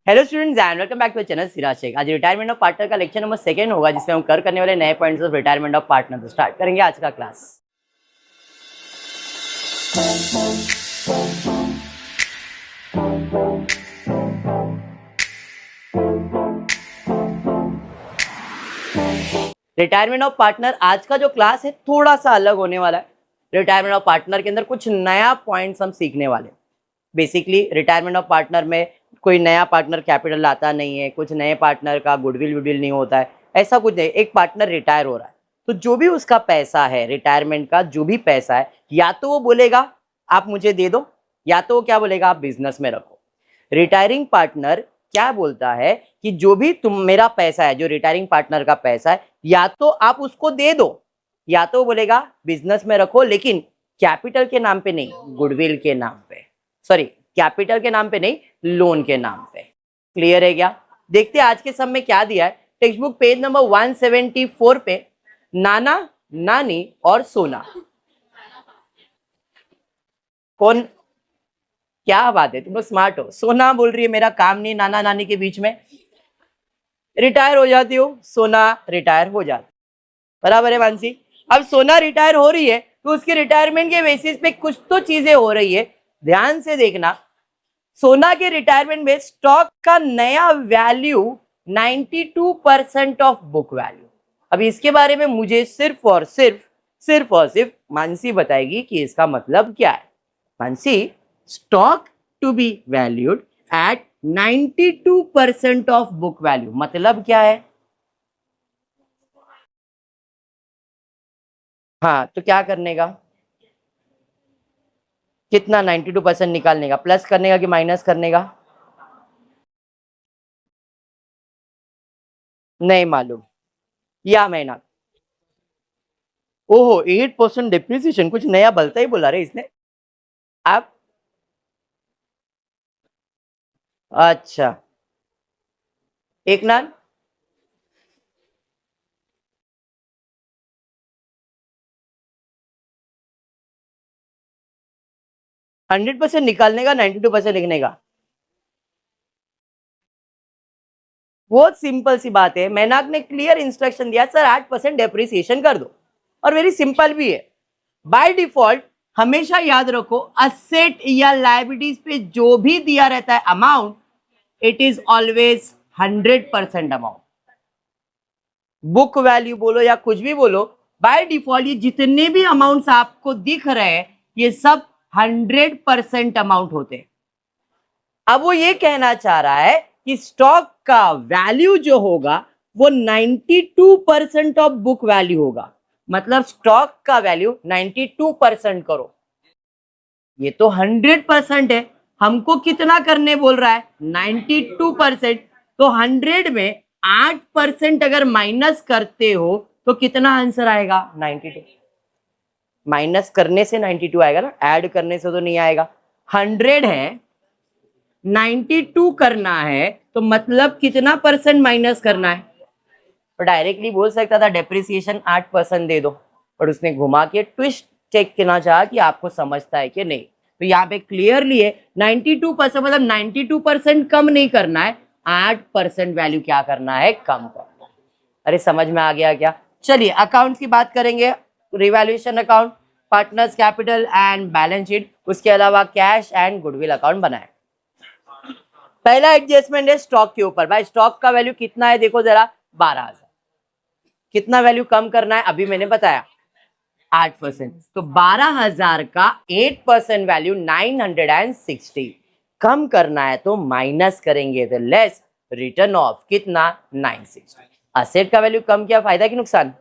Hello students and welcome back to channel Siraj Shaikh. आज retirement of partner का lecture number 2 होगा, जिसमें हम करने वाले नए points of retirement of partner. तो स्टार्ट करेंगे आज का क्लास। रिटायरमेंट ऑफ पार्टनर आज का जो क्लास है थोड़ा सा अलग होने वाला है। रिटायरमेंट ऑफ पार्टनर के अंदर कुछ नया पॉइंट्स हम सीखने वाले। बेसिकली रिटायरमेंट ऑफ पार्टनर में कोई नया पार्टनर कैपिटल लाता नहीं है, कुछ नए पार्टनर का गुडविल नहीं होता है, ऐसा कुछ नहीं। एक पार्टनर रिटायर हो रहा है तो जो भी उसका पैसा है, रिटायरमेंट का जो भी पैसा है, या तो वो बोलेगा आप मुझे दे दो, या तो वो क्या बोलेगा आप बिजनेस में रखो। रिटायरिंग पार्टनर क्या बोलता है कि जो भी तुम मेरा पैसा है, जो रिटायरिंग पार्टनर का पैसा है, या तो आप उसको दे दो, या तो बोलेगा बिजनेस में रखो, लेकिन कैपिटल के नाम पे नहीं, गुडविल के नाम पे। सॉरी, कैपिटल के नाम पे नहीं, लोन के नाम पे। क्लियर है क्या? देखते हैं आज के सम में क्या दिया है। टेक्स्ट बुक पेज नंबर 174 पे नाना, नानी और सोना। कौन? क्या बात है, तुम लोग स्मार्ट हो। सोना बोल रही है मेरा काम नहीं नाना नानी के बीच में। रिटायर हो जाती हो, सोना रिटायर हो जाती। बराबर है मानसी? अब सोना रिटायर हो रही है तो उसके रिटायरमेंट के बेसिस पे कुछ तो चीजें हो रही है। ध्यान से देखना, सोना के रिटायरमेंट में स्टॉक का नया वैल्यू 92% ऑफ बुक वैल्यू। अब इसके बारे में मुझे सिर्फ और सिर्फ मानसी बताएगी कि इसका मतलब क्या है। Mansi, stock to be valued at 92% of book value मतलब क्या है? हाँ, तो क्या करने का? कितना 92% निकालने का? प्लस करने का कि माइनस करने का? नहीं मालूम या महीना? ओहो, 8% डिप्रिसिएशन, कुछ नया भलता ही बोला रे इसने। आप अच्छा, एक नान 100% निकालने का, 92% लिखने का। बहुत सिंपल सी बात है। मैनाक ने क्लियर इंस्ट्रक्शन दिया, सर 8% डेप्रिसिएशन कर दो, और वेरी सिंपल भी है। बाय डिफॉल्ट हमेशा याद रखो, असेट या लायबिलिटीज पे जो भी दिया रहता है amount, it is always 100% amount. Book value बोलो या कुछ भी बोलो, बाय डिफॉल्ट ये जितने भी अमाउंट्स आपको दिख रहे हैं ये सब 100% अमाउंट होते हैं। अब वो ये कहना चाह रहा है कि स्टॉक का वैल्यू जो होगा वो 92% ऑफ बुक वैल्यू होगा। मतलब स्टॉक का वैल्यू 92% करो, ये तो 100% है। हमको कितना करने बोल रहा है? 92%। तो 100 में 8% अगर माइनस करते हो तो कितना आंसर आएगा? 92। माइनस करने से 92 आएगा ना, ऐड करने से तो नहीं आएगा। 100 है, 92 करना है, तो मतलब कितना परसेंट माइनस करना है? तो डायरेक्टली बोल सकता था डेप्रिसिएशन 8% दे दो, पर उसने घुमा के ट्विस्ट चेक करना चाहा कि आपको समझता है कि नहीं। तो यहाँ पे क्लियरली है 92%, मतलब 92% कम नहीं करना है, 8% वैल्यू क्या करना है? कम करना है। अरे समझ में आ गया क्या? चलिए अकाउंट की बात करेंगे। Revaluation account, partners capital and balance sheet, उसके अलावा कैश एंड गुडविल अकाउंट बनाए। पहला एडजस्टमेंट है स्टॉक के ऊपर। भाई स्टॉक का वैल्यू कितना है देखो जरा, 12,000। कितना वैल्यू कम करना है? अभी मैंने बताया 8%। तो 12,000 का 8% वैल्यू 960 कम करना है, तो माइनस करेंगे तो लेस, रिटर्न ऑफ कितना? 960। असेट का वैल्यू कम किया, फायदा कि नुकसान?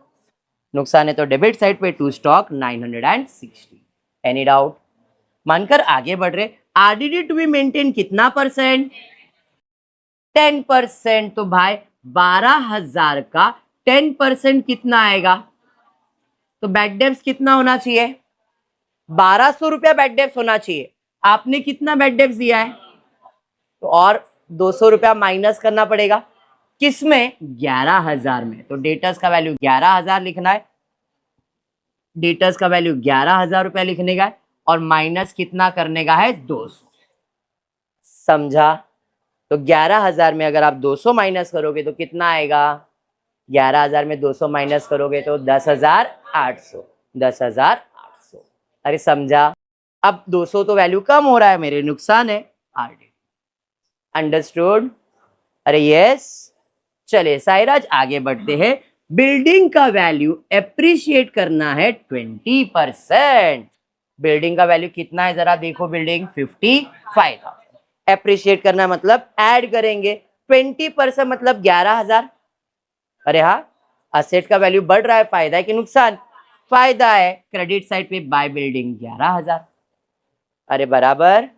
नुकसान है, तो डेबिट साइड पे टू स्टॉक 960। Any doubt? मानकर आगे बढ़ रहे। आरडीडी टू बी मेंटेन कितना परसेंट? 10%। तो भाई 12,000 का 10% कितना आएगा? तो बैड डेब्ट्स कितना होना चाहिए? 1200 रुपया बैड डेब्ट्स होना चाहिए। आपने कितना बैड डेब्ट्स दिया है? तो और 200 रुपया माइनस करना पड़ेगा। किसमें? 11,000 में। तो डेटर्स का वैल्यू 11,000 लिखना है। डेटर्स का वैल्यू 11,000 रुपया लिखने का है, और माइनस कितना करने का है? 200। समझा? तो 11,000 में अगर आप 200 माइनस करोगे तो कितना आएगा? 11,000 में 200 माइनस करोगे तो 10,800। 10,800। अरे समझा? अब 200 तो वैल्यू कम हो रहा है, मेरे नुकसान है। RD understood? अरे यस। चलिए साइराज आगे बढ़ते हैं। बिल्डिंग का वैल्यू एप्रिशिएट करना है 20%। बिल्डिंग का वैल्यू कितना है जरा देखो, बिल्डिंग 55,000। एप्रिशिएट करना मतलब ऐड करेंगे, 20% मतलब 11,000। अरे हाँ, असेट का वैल्यू बढ़ रहा है, फायदा है कि नुकसान? फायदा है। क्रेडिट साइड पे बाय बिल्डिंग 11,000। अरे बराबर,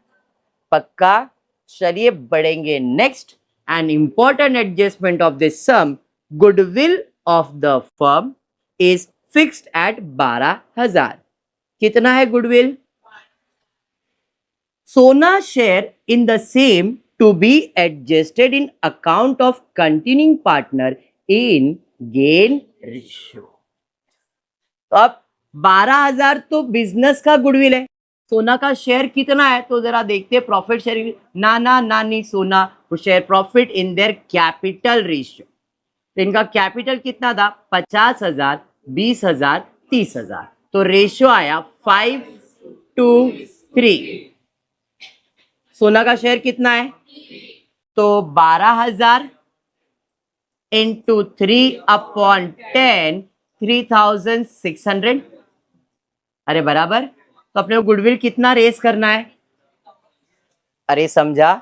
पक्का। चलिए बढ़ेंगे next. An important adjustment of this sum, goodwill of the firm is fixed at 12,000। कितना है goodwill? Sona share in the same to be adjusted in account of continuing partner in gain ratio. तो अब 12,000 तो बिजनेस का goodwill है। सोना का share कितना है तो जरा देखते हैं। प्रॉफिट शेयरिंग, नाना नानी सोना वो share profit in their capital ratio. तो इनका कैपिटल कितना था? 50,000, 20,000, 30,000। तो रेशियो आया 5:3। सोना का शेयर कितना है? तो 12,000 इंटू 3/10, 3,600। अरे बराबर। तो अपने को गुडविल कितना रेस करना है? अरे समझा,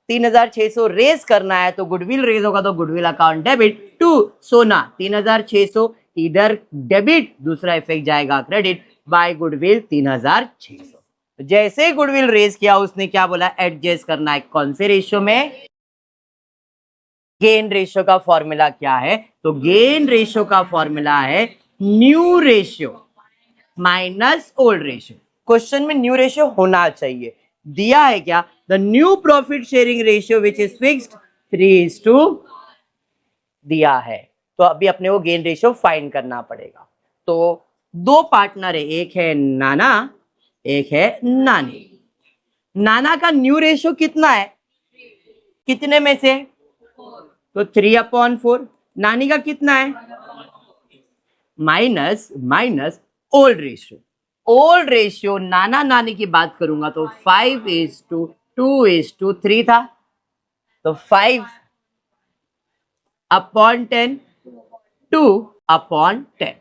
3,600 रेस करना है। तो गुडविल रेस होगा तो गुडविल अकाउंट डेबिट टू सोना 3,600, इधर डेबिट, दूसरा इफेक्ट जाएगा क्रेडिट बाय गुडविल 3,600। जैसे गुडविल रेस किया उसने क्या बोला? एडजस्ट करना है। कौन से रेशियो में? गेन रेशियो का फॉर्मूला क्या है? तो गेन रेशियो का फॉर्मूला है new ratio minus old ratio. Question में न्यू रेशियो होना चाहिए। दिया है क्या? The new profit sharing ratio which is fixed 3:, दिया है। तो अभी अपने को गेन रेशियो फाइंड करना पड़ेगा। तो दो पार्टनर है, एक है नाना, एक है नानी। नाना का न्यू रेशियो कितना है? कितने में से? तो 3/4। नानी का कितना है? Minus minus old ratio. Old ratio नाना नानी की बात करूंगा तो 5:2:3 था। तो 5/10, 2/10।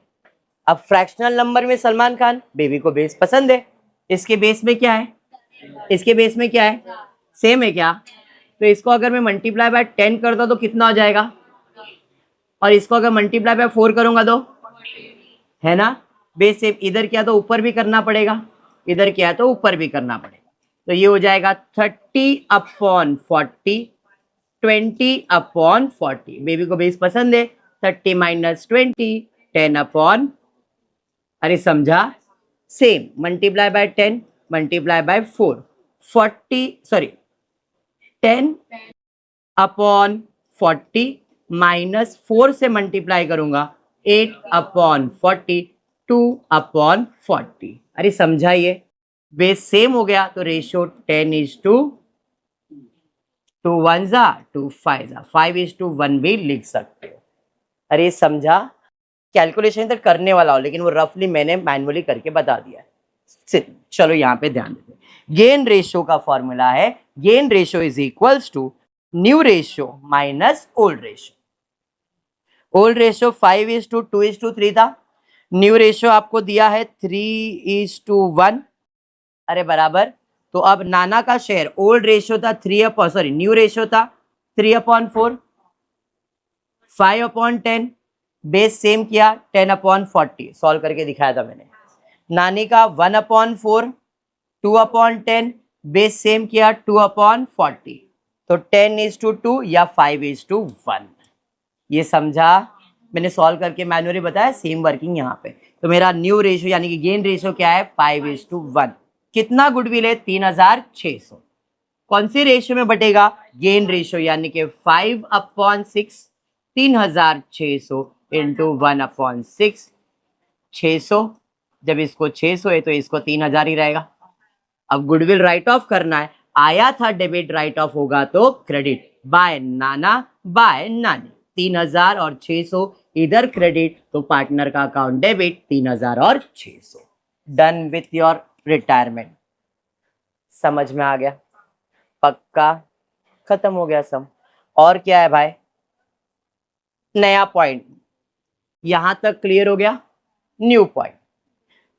अब फ्रैक्शनल नंबर में सलमान खान, बेबी को बेस पसंद है। इसके बेस में क्या है? इसके बेस में क्या है? सेम है क्या? तो इसको अगर मैं मल्टीप्लाई बाय 10 करता तो कितना हो जाएगा? और इसको अगर मल्टीप्लाई बाय 4 करूंगा तो, है ना, बेस सेम। इधर क्या तो ऊपर भी करना पड़ेगा, इधर क्या है तो ऊपर भी करना पड़ेगा। तो ये हो जाएगा 30/40, 20/40। बेबी को बेस पसंद है। 30 - 20, 10/, अरे समझा, same. Multiply by 10, multiply by 4, 40, sorry 10/40 minus 4 से मल्टीप्लाई करूंगा 8/40, 2/40। अरे समझाइए, बेस सेम हो गया तो रेशियो 10:2 1 जा 2 5 जा 5:1 भी लिख सकते हो। अरे समझा, कैलकुलेशन तक करने वाला हो लेकिन वो रफली मैंने मैनुअली करके बता दिया है। चलो यहाँ पे ध्यान देते हैं। गेन रेशियो का फॉर्मूला है, gain ratio is equals to new ratio minus old ratio. Old ratio 5:2:3 था। न्यू रेशियो आपको दिया है 3:1। अरे बराबर। तो अब नाना का शेयर, ओल्ड रेशियो था न्यू रेशियो था 3/4, 5/10, बेस सेम किया 10/40, सॉल्व करके दिखाया था मैंने। नानी का 1/4, 2/10, बेस सेम किया 2/40। तो 10:2 या 5:1। ये समझा? मैंने सॉल्व करके मैन्युअली बताया, सेम वर्किंग यहाँ पे। तो मेरा न्यू रेशियो यानी कि गेन रेशियो क्या है? 5:1। कितना गुडविल है? 3,600। कौन सी रेशियो में बटेगा? गेन रेशियो यानी कि 5/6, 3,600 इंटू 1/6, 600। जब इसको 600 है तो इसको 3,000 ही रहेगा। अब गुडविल राइट ऑफ करना है, आया था डेबिट राइट ऑफ होगा तो क्रेडिट बाय नाना बाय नानी। 3000 और 600 इधर क्रेडिट तो पार्टनर का अकाउंट डेबिट 3000 और 600। Done with your retirement. समझ में आ गया? पक्का? खत्म हो गया सम। और क्या है भाई? नया पॉइंट यहां तक क्लियर हो गया? New point,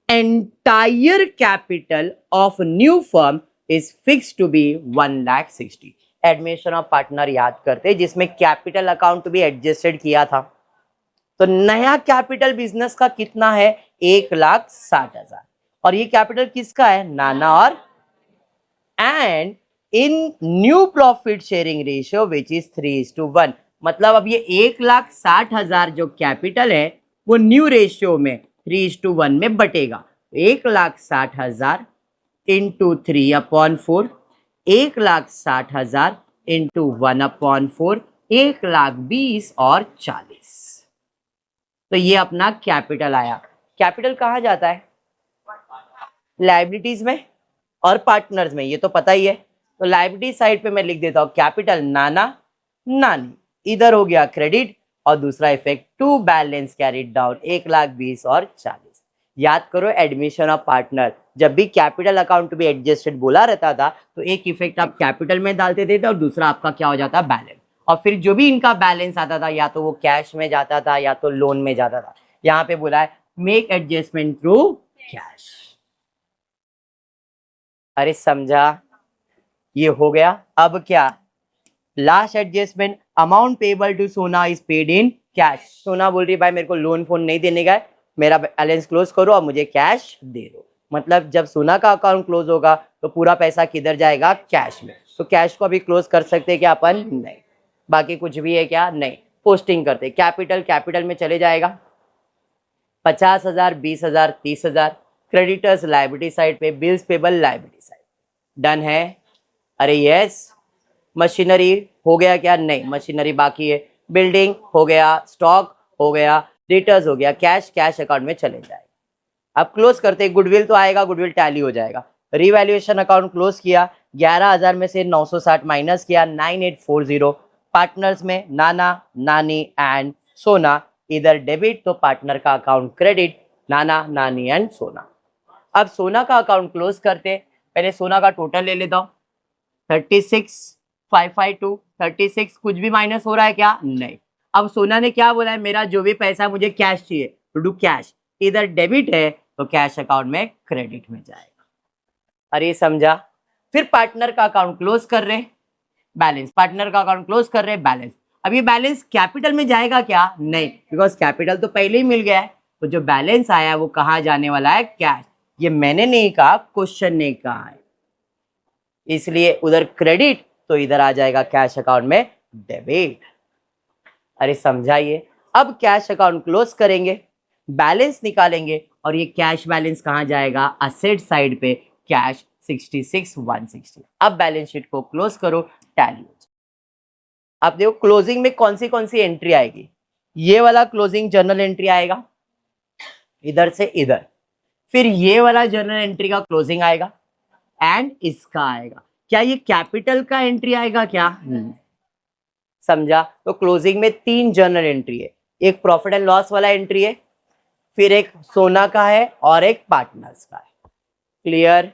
entire capital of new firm is fix to be 1,60,000। Admission of partner याद करते जिसमें कैपिटल अकाउंट भी एडजस्टेड किया था। तो नया कैपिटल बिजनेस का कितना है? 1,60,000। और ये कैपिटल किसका है? नाना और and in new profit sharing ratio which is 3:1। मतलब अब ये 1,60,000 जो कैपिटल है वो न्यू रेशियो में 3:1 में बटेगा। 1,60,000 इंटू 3/4, 1,60,000 इंटू 1/4, 1,20,000 और 40। तो ये अपना कैपिटल आया। कैपिटल कहाँ जाता है? लायबिलिटीज में और पार्टनर्स में, ये तो पता ही है। तो लायबिलिटी साइड पे मैं लिख देता हूं कैपिटल नाना नानी, इधर हो गया क्रेडिट और दूसरा effect to balance carried down 1,20,000 और 40। याद करो एडमिशन ऑफ पार्टनर, जब भी कैपिटल अकाउंट भी एडजस्टेड बोला रहता था तो एक इफेक्ट आप कैपिटल में डालते थे और दूसरा आपका क्या हो जाता बैलेंस। और फिर जो भी इनका बैलेंस आता था या तो वो कैश में जाता था या तो लोन में जाता था। यहाँ पे बोला है मेक एडजस्टमेंट थ्रू कैश। अरे समझा? ये हो गया। अब क्या? Last adjustment, amount payable to Sona is paid in cash. Sona बोल रही भाई मेरे को लोन फोन नहीं देने का है, मेरा बैलेंस क्लोज करो और मुझे कैश दे दो। मतलब जब सोना का अकाउंट क्लोज होगा तो पूरा पैसा किधर जाएगा? कैश में। तो कैश को अभी क्लोज कर सकते हैं क्या अपन? नहीं। बाकी कुछ भी है क्या? नहीं। पोस्टिंग करते कैपिटल, कैपिटल में चले जाएगा 50,000, 20,000, 30,000। क्रेडिटर्स लायबिलिटी साइड पे, bills payable liability side. Done है? अरे यस। मशीनरी हो गया क्या? नहीं, मशीनरी बाकी है। बिल्डिंग हो गया, स्टॉक हो गया, रिटर्स हो गया, कैश कैश अकाउंट में चले जाएगा। अब क्लोज करते, गुडविल तो आएगा, गुडविल टैली हो जाएगा। रिवैल्यूएशन अकाउंट क्लोज किया, 11,000 में से 960 माइनस किया, 9,840। पार्टनर्स में नाना नानी एंड सोना, इधर डेबिट तो पार्टनर का अकाउंट क्रेडिट, नाना नानी एंड सोना। अब सोना का अकाउंट क्लोज करते, पहले सोना का टोटल ले लेता हूं 36,552। 36 कुछ भी माइनस हो रहा है क्या? नहीं। अब सोना ने क्या बोला है? मेरा जो भी पैसा मुझे कैश चाहिए तो डू कैश, इधर डेबिट है तो कैश अकाउंट में क्रेडिट में जाएगा। अरे समझा? फिर पार्टनर का अकाउंट क्लोज कर रहे, बैलेंस, पार्टनर का अकाउंट क्लोज कर रहे, बैलेंस। अब ये बैलेंस कैपिटल में जाएगा क्या? नहीं, बिकॉज कैपिटल तो पहले ही मिल गया है। तो जो बैलेंस आया वो कहाँ जाने वाला है? कैश। ये मैंने नहीं कहा, क्वेश्चन ने कहा है, इसलिए उधर क्रेडिट तो इधर आ जाएगा कैश अकाउंट में डेबिट। अरे समझाइए? अब कैश अकाउंट क्लोज करेंगे, बैलेंस निकालेंगे और ये कैश बैलेंस कहाँ जाएगा? असेट साइड पे, कैश 66,160। अब बैलेंस शीट को क्लोज करो, टैली हो जाए। अब देखो क्लोजिंग में कौन सी एंट्री आएगी? ये वाला क्लोजिंग जर्नल एंट्री आएगा इधर से इधर, फिर ये वाला जर्नल एंट्री का क्लोजिंग आएगा एंड इसका आएगा। क्या ये कैपिटल का एंट्री आएगा क्या? समझा? तो क्लोजिंग में 3 जर्नल एंट्री है, एक प्रॉफिट एंड लॉस वाला एंट्री है, फिर एक सोना का है और एक पार्टनर्स का है। क्लियर?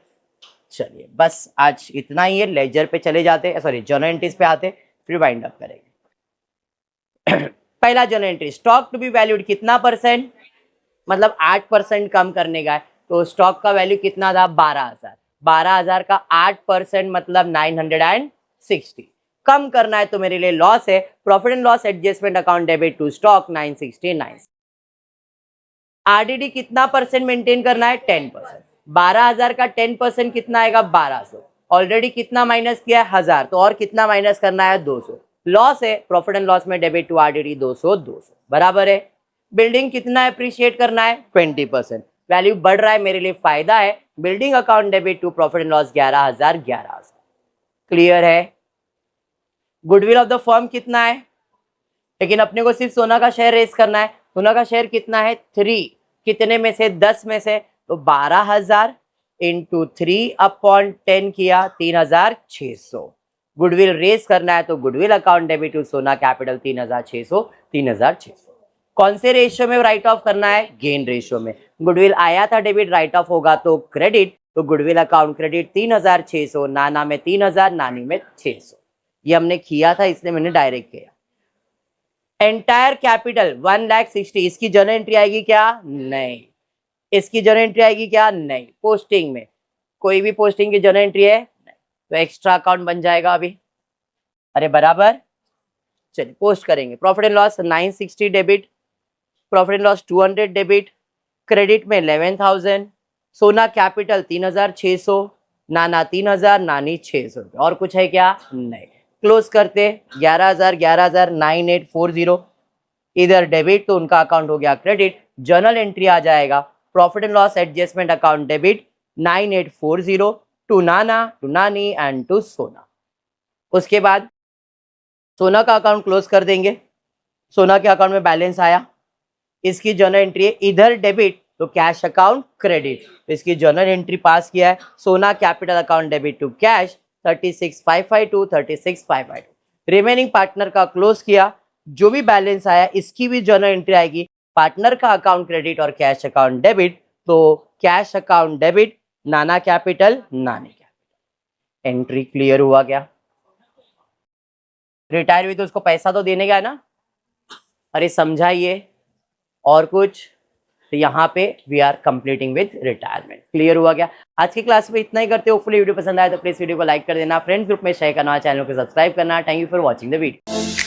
चलिए बस आज इतना ही है। लेजर पे चले जाते, सॉरी जर्नल एंट्रीज पे आते, फिर वाइंड अप करेंगे। पहला journal entry, stock to be valued कितना परसेंट? मतलब 8% कम करने का है। तो स्टॉक का वैल्यू कितना था? 12,000। 12,000 का 8% मतलब 960। कम करना है तो मेरे लिए लॉस है, profit and loss adjustment account debit to stock 969। RDD कितना परसेंट मेंटेन करना है? 10%। 12,000 का 10% कितना आएगा? 1,200। ऑलरेडी कितना माइनस किया है? 1,000। तो और कितना माइनस करना है? 200। लॉस है, प्रॉफिट एंड लॉस में डेबिट टू आरडीडी 200 200 बराबर है। बिल्डिंग कितना अप्रिशिएट करना है? 20%। वैल्यू बढ़ रहा है, मेरे लिए फायदा है। Building account debit to profit and loss 11,000 11,000। Clear है? गुडविल ऑफ द फर्म कितना है? लेकिन अपने को सिर्फ सोना का शेयर रेस करना है। सोना का शेयर कितना है? 3। कितने में से? 10 में से। तो 12,000 इंटू 3/10 किया 3600। गुडविल रेस करना है तो गुडविल अकाउंट डेबिट टू सोना कैपिटल 3600 3600। कौन से रेशियो में राइट ऑफ करना है? गेन रेशियो में। गुडविल आया था डेबिट, राइट ऑफ होगा तो क्रेडिट, तो गुडविल अकाउंट क्रेडिट 3600, नाना में 3000, नानी में 600। ये हमने किया था इसलिए मैंने डायरेक्ट किया। एंटायर कैपिटल 1,60,000, इसकी जर्नल एंट्री आएगी क्या? नहीं। इसकी जर्नल एंट्री आएगी क्या? नहीं। पोस्टिंग में कोई भी पोस्टिंग की जर्नल एंट्री है नहीं, तो एक्स्ट्रा अकाउंट बन जाएगा अभी। अरे बराबर, चलिए पोस्ट करेंगे। Profit and loss 960 debit, profit and loss 200 debit, credit में 11,000, सोना कैपिटल 3600, नाना 3000, नानी 600। और कुछ है क्या? नहीं। क्लोज करते 11,000 11,000 9840, इधर डेबिट तो उनका अकाउंट हो गया क्रेडिट, जर्नल एंट्री आ जाएगा profit and loss adjustment account debit 9840 to Nana, to Nani and to Sona. उसके बाद सोना का अकाउंट क्लोज कर देंगे। सोना के अकाउंट में बैलेंस आया, इसकी जर्नल एंट्री है इधर डेबिट तो कैश अकाउंट क्रेडिट, इसकी जर्नल एंट्री पास किया है Sona capital account debit to cash 36,552 36,552। Remaining partner का क्लोज किया, जो भी बैलेंस आया इसकी भी जर्नल एंट्री आएगी पार्टनर का अकाउंट क्रेडिट और कैश अकाउंट डेबिट, तो cash account debit Nana capital, Nani capital. Entry clear हुआ क्या? रिटायर हुई तो उसको पैसा तो देने का है ना? अरे समझाइए। और कुछ? तो यहाँ पे we are completing with retirement. Clear हुआ क्या? आज की क्लास में इतना ही करते हो। होपफुली वीडियो पसंद आया तो प्लीज वीडियो को लाइक कर देना, फ्रेंड्स ग्रुप में शेयर करना, चैनल को सब्सक्राइब करना। Thank you for watching the video.